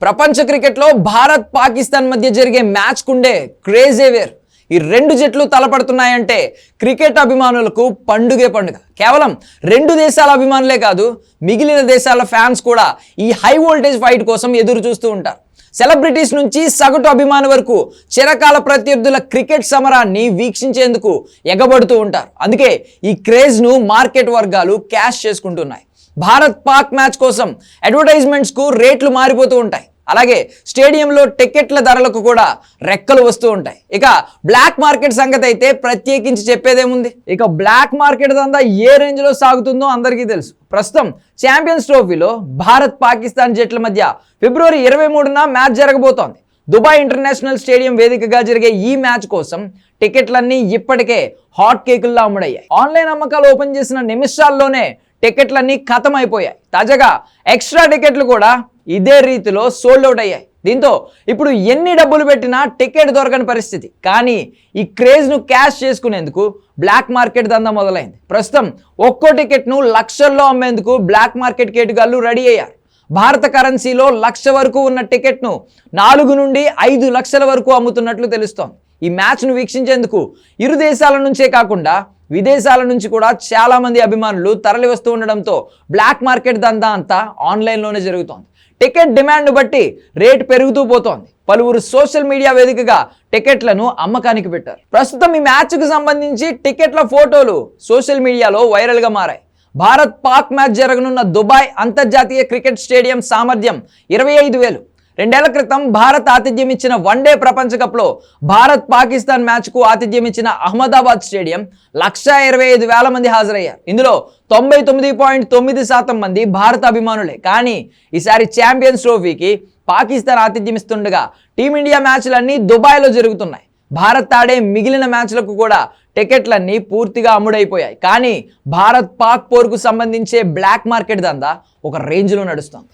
ప్రపంచ క్రికెట్లో భారత్ పాకిస్తాన్ మధ్య జరిగే మ్యాచ్ కుండే క్రేజే వేర్. ఈ రెండు జట్లు తలపడుతున్నాయంటే క్రికెట్ అభిమానులకు పండుగే పండుగ. కేవలం రెండు దేశాల అభిమానులే కాదు, మిగిలిన దేశాల ఫ్యాన్స్ కూడా ఈ హై వోల్టేజ్ ఫైట్ కోసం ఎదురు చూస్తూ ఉంటారు. సెలబ్రిటీస్ నుంచి సగటు అభిమాని వరకు చిరకాల ప్రత్యర్థుల క్రికెట్ సమరాన్ని వీక్షించేందుకు ఎగబడుతూ ఉంటారు. అందుకే ఈ క్రేజ్ను మార్కెట్ వర్గాలు క్యాష్ చేసుకుంటున్నాయి. భారత్ పాక్ మ్యాచ్ కోసం అడ్వర్టైజ్మెంట్స్కు రేట్లు మారిపోతూ ఉంటాయి. అలాగే స్టేడియంలో టికెట్ల ధరలకు కూడా రెక్కలు వస్తూ ఉంటాయి. ఇక బ్లాక్ మార్కెట్ సంగతి అయితే ప్రత్యేకించి చెప్పేదేముంది. ఇక బ్లాక్ మార్కెట్ దందా ఏ రేంజ్లో సాగుతుందో అందరికీ తెలుసు. ప్రస్తుతం ఛాంపియన్స్ ట్రోఫీలో భారత్ పాకిస్తాన్ జట్ల మధ్య ఫిబ్రవరి 23న మ్యాచ్ జరగబోతోంది. దుబాయ్ ఇంటర్నేషనల్ స్టేడియం వేదికగా జరిగే ఈ మ్యాచ్ కోసం టికెట్లన్నీ ఇప్పటికే హాట్ కేకుల్లా అమ్ముడయ్యాయి. ఆన్లైన్ అమ్మకాలు ఓపెన్ చేసిన నిమిషాల్లోనే టికెట్లన్నీ ఖతం అయిపోయాయి. తాజాగా ఎక్స్ట్రా టికెట్లు కూడా ఇదే రీతిలో సోల్డ్ అవుట్ అయ్యాయి. దీంతో ఇప్పుడు ఎన్ని డబ్బులు పెట్టినా టికెట్ దొరకని పరిస్థితి. కానీ ఈ క్రేజ్ను క్యాష్ చేసుకునేందుకు బ్లాక్ మార్కెట్ దందా మొదలైంది. ప్రస్తుతం ఒక్కో టికెట్ను లక్షల్లో అమ్మేందుకు బ్లాక్ మార్కెట్ కేటుగాళ్లు రెడీ అయ్యారు. భారత కరెన్సీలో 1,00,000 వరకు ఉన్న టికెట్ను 4 నుండి 5 లక్షల వరకు అమ్ముతున్నట్లు తెలుస్తోంది. ఈ మ్యాచ్ను వీక్షించేందుకు ఇరు దేశాల నుంచే కాకుండా విదేశాల నుంచి కూడా చాలా మంది అభిమానులు తరలి వస్తూ ఉండడంతో బ్లాక్ మార్కెట్ దందా అంతా ఆన్లైన్లోనే జరుగుతోంది. టికెట్ డిమాండ్ బట్టి రేట్ పెరుగుతూ పోతోంది. పలువురు సోషల్ మీడియా వేదికగా టికెట్లను అమ్మకానికి పెట్టారు. ప్రస్తుతం ఈ మ్యాచ్కు సంబంధించి టికెట్ల ఫోటోలు సోషల్ మీడియాలో వైరల్గా మారాయి. భారత్ పాక్ మ్యాచ్ జరగనున్న దుబాయ్ అంతర్జాతీయ క్రికెట్ స్టేడియం సామర్థ్యం 25,000. 2 ఏళ్ల క్రితం భారత్ ఆతిథ్యం ఇచ్చిన వన్డే ప్రపంచ కప్లో భారత్ పాకిస్తాన్ మ్యాచ్కు ఆతిథ్యం ఇచ్చిన అహ్మదాబాద్ స్టేడియం 1,25,000 మంది హాజరయ్యారు. ఇందులో 99.9% మంది భారత అభిమానులే. కానీ ఈసారి ఛాంపియన్స్ ట్రోఫీకి పాకిస్తాన్ ఆతిథ్యం ఇస్తుండగా టీమిండియా మ్యాచ్లన్నీ దుబాయ్లో జరుగుతున్నాయి. భారత్ ఆడే మిగిలిన మ్యాచ్లకు కూడా టికెట్లన్నీ పూర్తిగా అమ్ముడైపోయాయి. కానీ భారత్ పాక్ పోరుకు సంబంధించే బ్లాక్ మార్కెట్ దందా ఒక రేంజ్లో నడుస్తుంది.